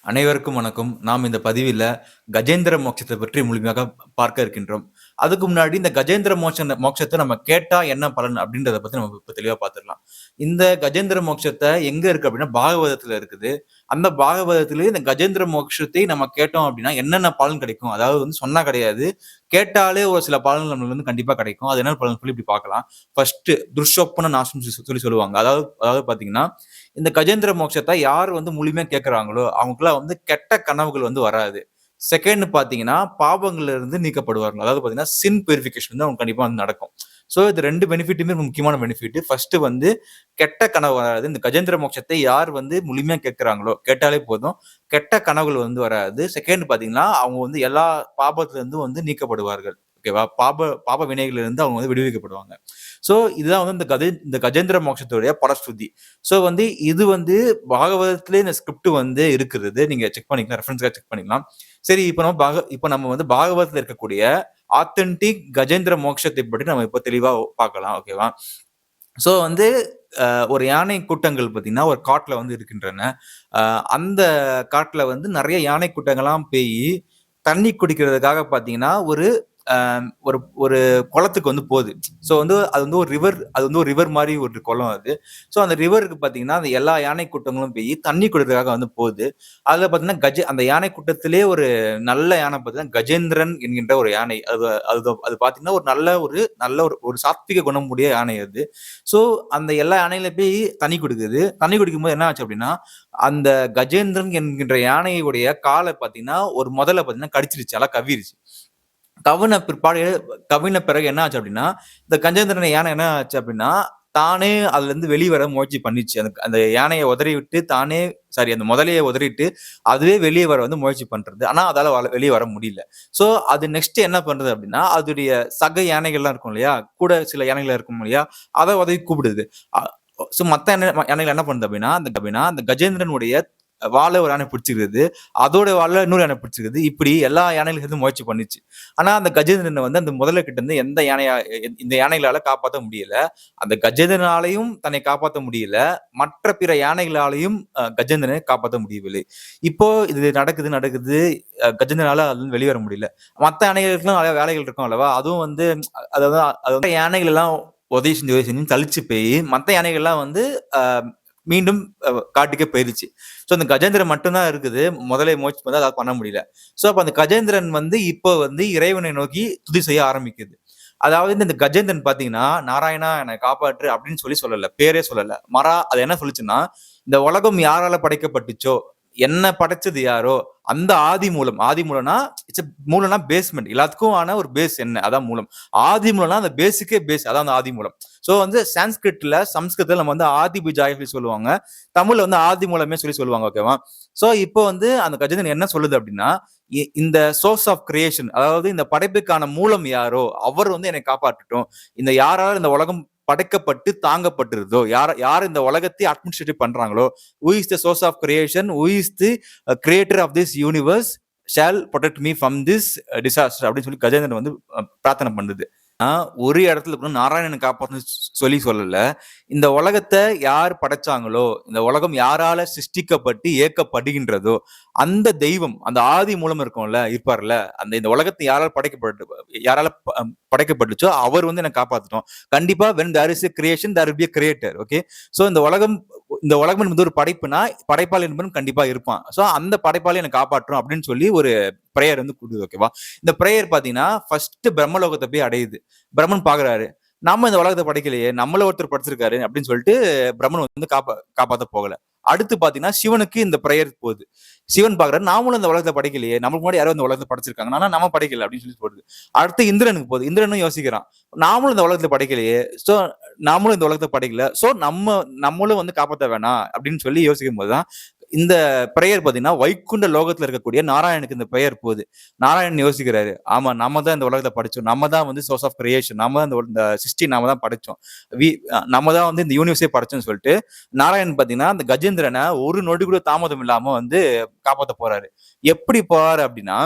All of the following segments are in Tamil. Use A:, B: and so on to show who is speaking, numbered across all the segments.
A: அனைவருக்கும் வணக்கம். நாம் இந்த பதிவில கஜேந்திர மோட்சத்த பற்றி முழுமையாக பார்க்க இருக்கின்றோம். அதுக்கு முன்னாடி இந்த கஜேந்திர மோட்சத்த நம்ம கேட்டா என்ன பலன் அப்படின்றத பத்தி நம்ம இப்ப தெளிவா பார்த்துடலாம். இந்த கஜேந்திர மோட்சத்த எங்க இருக்கு அப்படின்னா, பாகவதத்துல இருக்குது. அந்த பாகவதத்திலே இந்த கஜேந்திர மோட்சத்தை நம்ம கேட்டோம் அப்படின்னா, என்னென்ன பலன் கிடைக்கும்? அதாவது வந்து சொன்னா கிடையாது. கேட்டாலே ஒரு சில பலன்கள் நம்மளுக்கு வந்து கண்டிப்பா கிடைக்கும். அது என்ன பலன் சொல்லி இப்படி பார்க்கலாம். ஃபர்ஸ்ட் துர்ஷொப்பன நாசம் சொல்லி சொல்லுவாங்க. அதாவது அதாவது பார்த்தீங்கன்னா, இந்த கஜேந்திர மோட்சத்த யார் வந்து முழுமையா கேட்கறாங்களோ, அவங்களுக்கெல்லாம் வந்து கெட்ட கனவுகள் வந்து வராது. செகண்ட் பார்த்தீங்கன்னா, பாவங்கள்ல இருந்து நீக்கப்படுவார்கள். அதாவது பார்த்தீங்கன்னா, சின் பியூரிஃபிகேஷன் வந்து அவங்க கண்டிப்பா வந்து நடக்கும். ஸோ இது 2 பெனிஃபிட்டுமே முக்கியமான பெனிஃபிட். ஃபர்ஸ்ட் வந்து கெட்ட கனவு வராது. இந்த கஜேந்திர மோட்சத்தை யார் வந்து முழுமையா கேட்கறாங்களோ, கேட்டாலே போதும். கெட்ட கனவுகள் வந்து வராது. செகண்ட் பார்த்தீங்கன்னா, அவங்க வந்து எல்லா பாபத்துல இருந்தும் வந்து நீக்கப்படுவார்கள். ஓகேவா? பாப பாப வினைகளிலிருந்து அவங்க வந்து விடுவிக்கப்படுவாங்க. ஸோ இதுதான் வந்து இந்த கஜேந்திர மோட்சத்துடைய பலஸ்ருதி. ஸோ வந்து இது வந்து பாகவதத்திலே இந்த ஸ்கிரிப்ட் வந்து இருக்கிறது. நீங்க செக் பண்ணிக்கலாம். ரெஃபரன்ஸ்க்காக செக் பண்ணிக்கலாம். சரி இப்ப நம்ம வந்து பாகவதத்துல இருக்கக்கூடிய ஆத்தென்டிக் கஜேந்திர மோட்சத்தை பற்றி நம்ம இப்ப தெளிவா பார்க்கலாம். ஓகேவா? ஸோ வந்து ஒரு யானை கூட்டங்கள் பார்த்தீங்கன்னா, ஒரு காட்டுல வந்து இருக்கின்றன. அ அந்த காட்டுல வந்து நெறைய யானை கூட்டங்கள்லாம் தண்ணி குடிக்கிறதுக்காக பார்த்தீங்கன்னா, ஒரு அ ஒரு ஒரு குளத்துக்கு வந்து போது. ஸோ வந்து அது வந்து ஒரு ரிவர் மாரி ஒரு குளம் அது. ஸோ அந்த ரிவருக்கு பார்த்தீங்கன்னா, அந்த எல்லா யானை கூட்டங்களும் தண்ணி குடிக்கிறதுக்காக வந்து போது. அதுல பார்த்தீங்கன்னா, அந்த யானை கூட்டத்திலே ஒரு நல்ல யானை பார்த்தீங்கன்னா, கஜேந்திரன் என்கின்ற ஒரு யானை. அது அது அது பார்த்தீங்கன்னா, ஒரு நல்ல ஒரு ஒரு சாத்விக குணமுடைய யானை அது. ஸோ அந்த எல்லா யானையிலும் தண்ணி குடிக்குது. தண்ணி குடிக்கும்போது என்ன ஆச்சு அப்டின்னா, அந்த கஜேந்திரன் என்கின்ற யானையுடைய கால பார்த்தீங்கன்னா, ஒரு முதல பார்த்தீங்கன்னா கடிச்சிருச்சு. நல்லா கவ்விருச்சு. கவுன பிற்பாடு கவின பிறகு என்ன ஆச்சு அப்டின்னா, இந்த கஜேந்திரன் யானை என்ன ஆச்சு அப்டின்னா, தானே அதுலருந்து வெளிய வர முயற்சி பண்ணிச்சு. அந்த அந்த யானைய உதறிவிட்டு தானே அந்த முதலைய உதறிட்டு, அதுவே வெளிய வர வந்து முயற்சி பண்றது. ஆனா அதால வெளிய வர முடியல. ஸோ அது நெக்ஸ்ட் என்ன பண்றது அப்டின்னா, அதுடைய சக யானைகள்லாம் இருக்கும் இல்லையா? கூட சில யானைகள் இருக்கும் இல்லையா? அத உதவி கூப்பிடுது. அ ஸோ மத்த யானைகள் என்ன பண்ணுது அப்டின்னா, அந்த கஜேந்திரனுடைய வால ஒரு யானை பிடிச்சுக்கிறது. அதோட வால்ல இன்னொரு யானை பிடிச்சுக்குது. இப்படி எல்லா யானைகளும் முயற்சி பண்ணுச்சு. ஆனா அந்த கஜேந்திரன வந்து அந்த முதலை கிட்ட இருந்து இந்த யானைகளால காப்பாத்த முடியல. அந்த கஜேந்திரனாலயும் தன்னை காப்பாத்த முடியல. மற்ற பிற யானைகளாலயும் கஜேந்திரனை காப்பாத்த முடியவில்லை. இப்போ இது நடக்குது. கஜேந்திரனால அதுலருந்து வெளிய வர முடியல. மத்த யானைகளுக்கெல்லாம் நெறைய வேலைகள் இருக்கும் அல்லவா? அதுவும் வந்து அதாவது அது வந்து யானைகள் எல்லாம் உதவி செஞ்சு சலிச்சு மத்த யானைகள்லாம் வந்து அ மீண்டும் காட்டுக்கே போயிருச்சு. ஸோ அந்த கஜேந்திரன் மட்டும் தான் இருக்குது. முதலை முயற்சி பண்ணா அதால பண்ண முடியல. ஸோ அப்ப அந்த கஜேந்திரன் வந்து இப்போ வந்து இறைவனை நோக்கி துதி செய்ய ஆரம்பிக்குது. அதாவது இந்த கஜேந்திரன் பார்த்தீங்கன்னா, "நாராயணா என்னை காப்பாற்று" அப்படின்னு சொல்லல. பேரே சொல்லல. அது என்ன சொல்லுச்சுன்னா, "இந்த உலகம் யாரால படைக்கப்பட்டுச்சோ, என்ன படைச்சது யாரோ, அந்த ஆதி மூலம்." ஆதி மூலம்னா, மூலம்னா பேஸ்மெண்ட். எல்லாத்துக்கும் ஆன ஒரு பேஸ் என்ன? அதான் மூலம். ஆதி மூலம்னா அந்த பேஸுக்கே பேஸ். அதான் அந்த ஆதி மூலம். ஸோ வந்து சமஸ்கிருதத்துல நம்ம வந்து ஆதி பிஜாய் சொல்லி சொல்லுவாங்க. தமிழ்ல வந்து ஆதி மூலமே சொல்லுவாங்க. ஓகேவா? ஸோ இப்போ வந்து அந்த கஜேந்திரன் என்ன சொல்லுது அப்படின்னா, இந்த சோர்ஸ் ஆஃப் கிரியேஷன், அதாவது இந்த படைப்புக்கான மூலம் யாரோ, அவர் வந்து என்னை காப்பாற்றட்டும். யாரால இந்த உலகம் படைக்கப்பட்டு தாங்கப்பட்டிருதோ, யார் இந்த உலகத்தை அட்மினிஸ்ட்ரேட் பண்றாங்களோ, who is the source of creation, who is the creator of this universe shall protect me from this disaster அப்படின்னு சொல்லி கஜேந்திரன் வந்து பிரார்த்தனை பண்ணுது. ஒரு இடத்துல இருக்கணும் நாராயணனை காப்பாத்தணும்னு சொல்லல. இந்த உலகத்த யார் படைச்சாங்களோ, இந்த உலகம் யாரால சிருஷ்டிக்கப்பட்டு இயக்கப்படுகின்றதோ, அந்த தெய்வம், அந்த ஆதி மூலம் இருப்பார்ல, இந்த உலகத்தை யாரால படைக்கப்பட்டுச்சோ, அவர் வந்து என்ன காப்பாத்தட்டும். கண்டிப்பா when there is a creation there will be a creator. Okay. So இந்த உலகம் என்பது ஒரு படைப்புனா, படைப்பாளி என்பவன் கண்டிப்பா இருப்பான். ஸோ அந்த படைப்பாளி என்ன காப்பாற்றும் அப்படின்னு சொல்லி ஒரு பிரேயர் வந்து குடுக்குது. ஓகேவா? இந்த பிரேயர் பார்த்தீங்கன்னா, ஃபர்ஸ்ட் பிரம்மலோகத்த போய் அடையுது. பிரம்மன் பார்க்குறாரு. நம்ம இந்த உலகத்த படைக்கலையே, நம்மள ஒருத்தர் படைச்சிருக்காரு அப்படின்னு சொல்லிட்டு பிரம்மன் வந்து காப்பாத்த போகல. அடுத்து பார்த்தீங்கன்னா, சிவனுக்கு இந்த பிரேயர் போகுது. சிவன் பார்க்குறாரு, நாமளும் இந்த உலகத்த படைக்கலையே, நமக்கு முன்னாடி யாரோ இந்த உலகத்த படைச்சிருக்காங்க. ஆனா நம்ம படைக்கல அப்படின்னு சொல்லி போடுது. அடுத்து இந்திரனுக்கு போகுது. இந்திரனும் யோசிக்கிறான். நாமளும் இந்த உலகத்த படைக்கலையே. ஸோ நம்மளும் இந்த உலகத்த படைக்கல. ஸோ நம்மளும் வந்து காப்பாத்த வேணாம் அப்படின்னு சொல்லி யோசிக்கும்போது தான் இந்த பிரேயர் பார்த்தீங்கன்னா, வைகுண்ட லோகத்துல இருக்கக்கூடிய நாராயணனுக்கு இந்த பிரேயர் போகுது. நாராயணன் யோசிக்கிறாரு. ஆமா, நம்ம தான் இந்த உலகத்த படைச்சோம். நம்ம தான் வந்து சோர்ஸ் ஆஃப் கிரியேஷன். நம்ம தான் இந்த சிருஷ்டி நாம தான் படைச்சோம். நம்ம தான் வந்து இந்த யூனிவர்ஸே படைச்சோம்னு சொல்லிட்டு, நாராயணன் பார்த்தீங்கன்னா, அந்த கஜேந்திரன ஒரு நொடி கூட தாமதம் இல்லாம வந்து காப்பாத்த போறாரு. எப்படி போறாரு அப்படின்னா,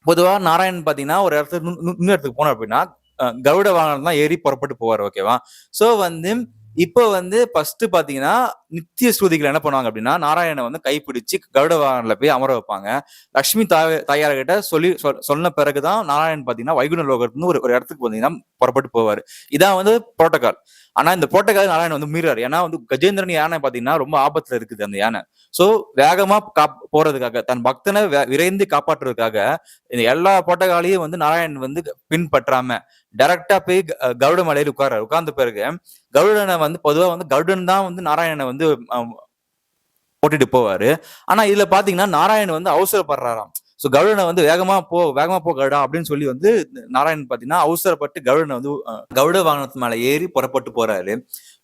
A: பொதுவா நாராயணன் பார்த்தீங்கன்னா, ஒரு இடத்துல இன்னொரு இடத்துக்கு போனோம் அப்படின்னா, கருட வாகனம் தான் ஏறி புறப்பட்டு போவாரு. ஓகேவா? சோ வந்து இப்ப வந்து ஃபர்ஸ்ட் பாத்தீங்கன்னா நித்திய ஸ்ருதிகள் என்ன பண்ணுவாங்க அப்படின்னா நாராயணனை வந்து கைப்பிடிச்சு கருட வாகனத்துல போய் அமர வைப்பாங்க. லட்சுமி தாயார் கிட்ட சொன்ன பிறகுதான் நாராயணன் பாத்தீங்கன்னா வைகுண்ட லோகத்துன்னு ஒரு ஒரு இடத்துக்கு பாத்தீங்கன்னா புறப்பட்டு போவாரு. இதான் வந்து புரோட்டோகால். ஆனா இந்த புரோட்டோகால் நாராயணன் வந்து மீறாரு. ஏன்னா வந்து கஜேந்திரன் யானை பாத்தீங்கன்னா ரொம்ப ஆபத்துல இருக்குது அந்த யானை. சோ வேகமா போறதுக்காக தன் பக்தனை விரைந்து காப்பாற்றுறதுக்காக இந்த எல்லா புரோட்டோகாலையும் வந்து நாராயணன் வந்து பின்பற்றாம டைரக்டா போய் கருட மலையில உட்கார்ந்த பிறகு கருடனை வந்து பொதுவா வந்து கருடன் தான் வந்து நாராயணனை வந்து ஓட்டிட்டு போவாரு. ஆனா இதுல பாத்தீங்கன்னா நாராயணன் வந்து அவசரப்படுறாராம். சோ கருடனை வந்து வேகமா போ கருடா அப்படின்னு சொல்லி வந்து நாராயணன் பாத்தீங்கன்னா அவசரப்பட்டு கருடனை வந்து கருட வாகனத்து மேல ஏறி புறப்பட்டு போறாரு.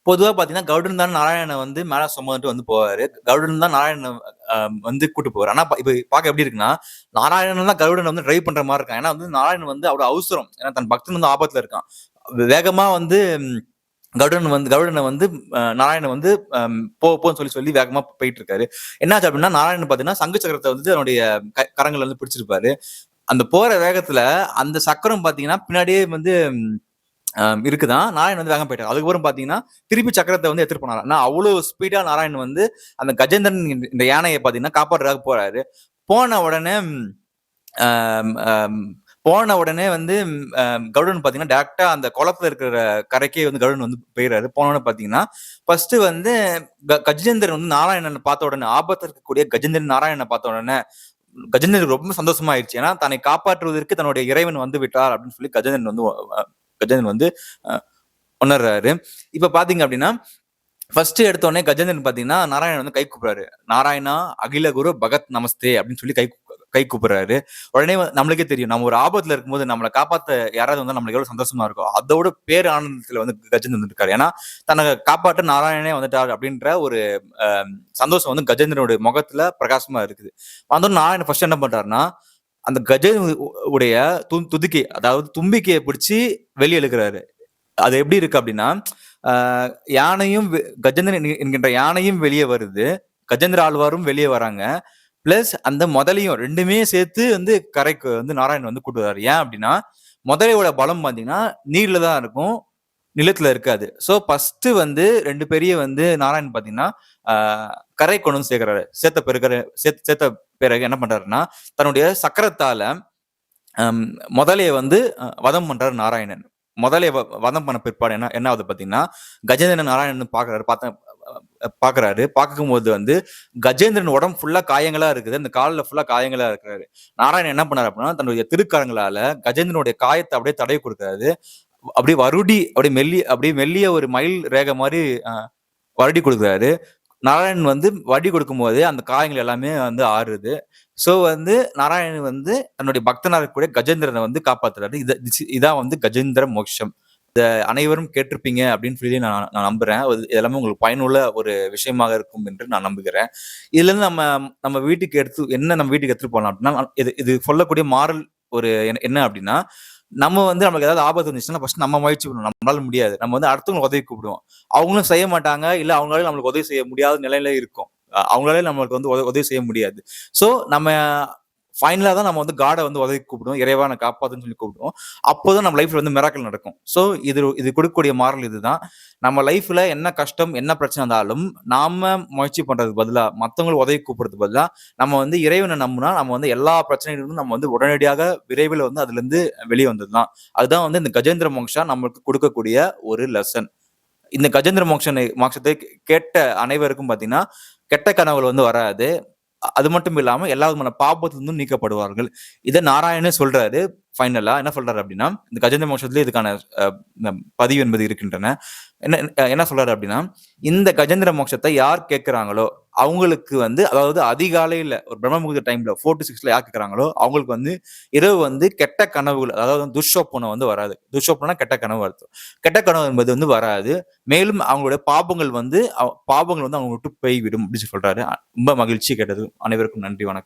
A: பொதுவா பாத்தீங்கன்னா கருடன் தான் நாராயணனை வந்து மேல சுமந்துட்டு வந்து போவாரு. கருடன் தான் நாராயணனை வந்து கூட்டு போவாரு. ஆனா இப்ப பாக்க எப்படி இருக்குன்னா நாராயணன் தான் கருடன் வந்து டிரைவ் பண்ற மாதிரி இருக்கான். ஏன்னா வந்து நாராயணன் வந்து அவ்வளவு அவசரம். ஏன்னா தன் பக்தன் வந்து ஆபத்துல இருக்கான். வேகமா வந்து கருடனை வந்து நாராயணன் வந்து போன்னு சொல்லி வேகமா போயிட்டு இருக்காரு. என்னாச்சு அப்படின்னா நாராயணன் பாத்தீங்கன்னா சங்கு சக்கரத்தை வந்து அவனுடைய கரங்கள் வந்து பிடிச்சிருப்பாரு. அந்த போற வேகத்துல அந்த சக்கரம் பாத்தீங்கன்னா பின்னாடியே வந்து இருக்குதான். நாராயணன் வந்து வேகம் போயிட்டாரு. அதுக்கப்புறம் பாத்தீங்கன்னா திருப்பி சக்கரத்தை வந்து எடுத்துட்டு போனாரு. ஆனா அவ்வளவு ஸ்பீடா நாராயணன் வந்து அந்த கஜேந்திரன் இந்த யானையை பாத்தீங்கன்னா காப்பாற்றுறதுக்காக போறாரு. போன உடனே வந்து கருடன் பாத்தீங்கன்னா டேரக்டா அந்த குளத்துல இருக்கிற கரைக்கே வந்து கருடன் வந்து போயிடுறாரு. போனோன்னு பாத்தீங்கன்னா ஃபர்ஸ்ட் வந்து கஜேந்திரன் வந்து நாராயணனை பார்த்த உடனே ஆபத்துல இருக்கக்கூடிய கஜேந்திரன் நாராயணனை பார்த்த உடனே கஜேந்திரனுக்கு ரொம்ப சந்தோஷமா ஆயிடுச்சு. ஏன்னா தன்னை காப்பாற்றுவதற்கு தன்னுடைய இறைவன் வந்து விட்டார் அப்படின்னு சொல்லி கஜேந்திரன் வந்து உணர்றாரு. இப்ப பாத்தீங்க அப்படின்னா ஃபர்ஸ்ட் எடுத்தோடனே கஜேந்திரன் பாத்தீங்கன்னா நாராயணன் வந்து கை கூப்பிடுறாரு. நாராயணா அகில குரு பகத் நமஸ்தே அப்படின்னு சொல்லி கை கூப்பிடுறாரு. உடனே நம்மளுக்கே தெரியும் நம்ம ஒரு ஆபத்துல இருக்கும்போது நம்மளை காப்பாத்த யாராவது வந்து நம்மளுக்கு எவ்வளவு சந்தோஷமா இருக்கும். அதோட பேர் ஆனந்தத்துல வந்து கஜேந்திரன் இருக்காரு. ஏன்னா தன்னை காப்பாற்ற நாராயணனே வந்துட்டார் அப்படின்ற ஒரு சந்தோஷம் வந்து கஜேந்திரனுடைய முகத்துல பிரகாசமா இருக்குது. வந்தோன்னு நாராயணன் ஃபர்ஸ்ட் என்ன பண்றாருன்னா அந்த உடைய துதிக்கை அதாவது தும்பிக்கையை பிடிச்சி வெளியே எழுக்கிறாரு. அது எப்படி இருக்கு அப்படின்னா யானையும் கஜேந்திரன் என்கின்ற யானையும் வெளியே வருது, கஜேந்திர ஆழ்வாரும் வெளியே வராங்க, பிளஸ் அந்த முதலையும் ரெண்டுமே சேர்த்து வந்து கரைக்கு வந்து நாராயணன் வந்து கூட்டு வர்றாரு. ஏன் அப்படின்னா முதலையோட பலம் பாத்தீங்கன்னா நீர்ல தான் இருக்கும், நிலத்துல இருக்காது. சோ ஃபர்ஸ்ட் வந்து ரெண்டு பேரிய வந்து நாராயணன் பாத்தீங்கன்னா கரை கொண்டு வந்து சேர்க்கிறாரு. சேர்த்த பிறகு என்ன பண்றாருன்னா தன்னுடைய சக்கரத்தால முதலைய வந்து வதம் பண்றாரு நாராயணன். முதலைய வதம் பண்ண பிற்பாடு என்ன ஆகுது பாத்தீங்கன்னா கஜேந்திரன் நாராயணன் பாக்குறாரு. பார்க்கும் போது வந்து கஜேந்திரன் உடம்பு ஃபுல்லா காயங்களா இருக்குது. அந்த காலில் ஃபுல்லா காயங்களா இருக்கிறாரு. நாராயணன் என்ன பண்ணாரு அப்படின்னா தன்னுடைய திருக்கரங்களால கஜேந்திரனுடைய காயத்தை அப்படியே தடவி கொடுக்கிறாரு. அப்படியே அப்படியே மெல்லிய ஒரு மயில் ரேகை மாதிரி வருடி கொடுக்குறாரு. நாராயணன் வந்து வடி கொடுக்கும் போது அந்த காயங்கள் எல்லாமே வந்து ஆறுது. சோ வந்து நாராயணன் வந்து தன்னுடைய பக்தனா இருக்கக்கூடிய கஜேந்திரனை வந்து காப்பாத்துறாரு. இதான் வந்து கஜேந்திர மோட்சம். இத அனைவரும் கேட்டிருப்பீங்க அப்படின்னு சொல்லி நான் நம்புறேன். இது எல்லாமே உங்களுக்கு பயனுள்ள ஒரு விஷயமாக இருக்கும் என்று நான் நம்புகிறேன். இதுல இருந்து நம்ம வீட்டுக்கு எடுத்துட்டு போலாம் அப்படின்னா இது சொல்லக்கூடிய மாறல் ஒரு என்ன அப்படின்னா நம்ம வந்து நமக்கு ஏதாவது ஆபத்து வந்துச்சுன்னா ஃபர்ஸ்ட் நம்ம முயற்சி பண்ணணும். நம்மளால முடியாது. நம்ம வந்து அடுத்தவங்க உதவி கூப்பிடுவோம். அவங்களும் செய்ய மாட்டாங்க. இல்ல அவங்களால நம்மளுக்கு உதவி செய்ய முடியாத நிலையில இருக்கும். அவங்களால நம்மளுக்கு வந்து உதவி செய்ய முடியாது. சோ நம்ம ஃபைனலா தான் நம்ம வந்து காடை வந்து உதவி கூப்பிடுவோம். இறைவா நான் காப்பாத்துன்னு சொல்லி கூப்பிடுவோம். அப்போதான் நம்ம லைஃப்ல வந்து மிராக்கிள் நடக்கும். சோ இது கொடுக்கக்கூடிய மாறல் இதுதான். நம்ம லைஃப்ல என்ன கஷ்டம் என்ன பிரச்சனை இருந்தாலும் நாம முயற்சி பண்றதுக்கு பதிலா மத்தவங்களுக்கு உதவி கூப்பிடுறதுக்கு பதிலா நம்ம வந்து இறைவனை நம்பினா நம்ம வந்து எல்லா பிரச்சனைகளிலும் நம்ம வந்து உடனடியாக விரைவில் வந்து அதுல இருந்து வெளியே வந்ததுதான். அதுதான் வந்து இந்த கஜேந்திர மோக்ஷா நம்மளுக்கு கொடுக்கக்கூடிய ஒரு லெசன். இந்த கஜேந்திர மோட்சத்தை கேட்ட அனைவருக்கும் பாத்தீங்கன்னா கெட்ட கனவுகள் வந்து வராது. அது மட்டும் இல்லாம எல்லா விதமான பாபத்திலிருந்தும் நீக்கப்படுவார்கள். இதை நாராயணே சொல்றாரு. ஃபைனலா என்ன சொல்றாரு அப்படின்னா இந்த கஜேந்திர மோட்சத்துல இதுக்கான பதிவு என்பது இருக்கின்றன. என்ன சொல்றாரு அப்படின்னா இந்த கஜேந்திர மோட்சத்தை யார் கேட்கிறாங்களோ அவங்களுக்கு வந்து அதாவது அதிகாலையில ஒரு பிரம்ம முகூர்த்த டைம்ல 4 to 6 யார் கேட்கிறாங்களோ அவங்களுக்கு வந்து இரவு வந்து கெட்ட கனவுகள் அதாவது துஷ்சோப்பனம் வந்து வராது. துஷ்சோப்பனா கெட்ட கனவு அர்த்தம். கெட்ட கனவு என்பது வந்து வராது. மேலும் அவங்களுடைய பாபங்கள் வந்து அவங்க விட்டு போய்விடும் அப்படின்னு சொல்றாரு. ரொம்ப மகிழ்ச்சி கேட்டது. அனைவருக்கும் நன்றி, வணக்கம்.